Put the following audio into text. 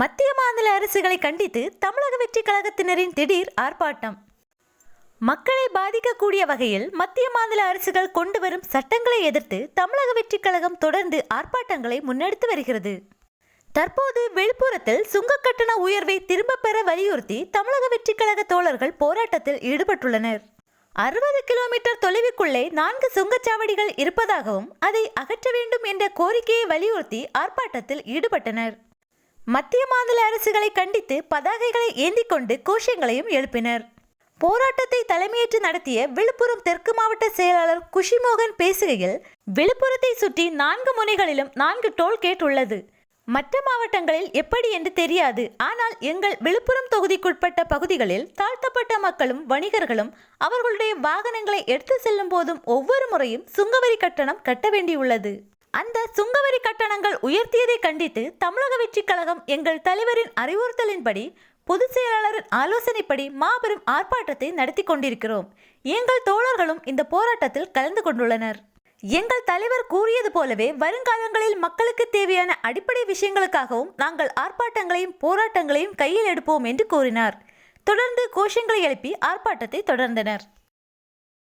மத்திய மாநில அரசுகளை கண்டித்து தமிழக வெற்றி கழகத்தினரின் திடீர் ஆர்ப்பாட்டம். மக்களை பாதிக்கக்கூடிய வகையில் மத்திய மாநில அரசுகள் கொண்டு வரும் சட்டங்களை எதிர்த்து தமிழக வெற்றி கழகம் தொடர்ந்து ஆர்ப்பாட்டங்களை முன்னெடுத்து வருகிறது. தற்போது விழுப்புரத்தில் சுங்க கட்டண உயர்வை திரும்ப பெற வலியுறுத்தி தமிழக வெற்றி கழக தோழர்கள் போராட்டத்தில் ஈடுபட்டுள்ளனர். 60 கிலோமீட்டர் தொலைவுக்குள்ளே 4 சுங்கச்சாவடிகள் இருப்பதாகவும் அதை அகற்ற வேண்டும் என்ற கோரிக்கையை வலியுறுத்தி ஆர்ப்பாட்டத்தில் ஈடுபட்டனர். மத்திய மாநில அரசுகளை கண்டித்து பதாகைகளை ஏந்தி கொண்டு கோஷங்களையும் எழுப்பினர். போராட்டத்தை தலைமையேற்று நடத்திய விழுப்புரம் தெற்கு மாவட்ட செயலாளர் குஷிமோகன் பேசுகையில், விழுப்புரத்தை சுற்றி 4 முனைகளிலும் 4 டோல்கேட் உள்ளது. மற்ற மாவட்டங்களில் எப்படி என்று தெரியாது. ஆனால் எங்கள் விழுப்புரம் தொகுதிக்குட்பட்ட பகுதிகளில் தாழ்த்தப்பட்ட மக்களும் வணிகர்களும் அவர்களுடைய வாகனங்களை எடுத்து செல்லும் போதும் ஒவ்வொரு முறையும் சுங்கவரி கட்டணம் கட்ட வேண்டியுள்ளது. அந்த சுங்கவரி கட்டணங்கள் உயர்த்தியதை கண்டித்து தமிழக வெற்றி கழகம் எங்கள் தலைவரின் அறிவுறுத்தலின்படி பொதுச் செயலாளரின் ஆலோசனைப்படி மாபெரும் ஆர்ப்பாட்டத்தை நடத்தி கொண்டிருக்கிறோம். எங்கள் தோழர்களும் இந்த போராட்டத்தில் கலந்து கொண்டுள்ளனர். எங்கள் தலைவர் கூறியது போலவே வருங்காலங்களில் மக்களுக்கு தேவையான அடிப்படை விஷயங்களுக்காகவும் நாங்கள் ஆர்ப்பாட்டங்களையும் போராட்டங்களையும் கையில் எடுப்போம் என்று கூறினார். தொடர்ந்து கோஷங்களை எழுப்பி ஆர்ப்பாட்டத்தை தொடர்ந்தனர்.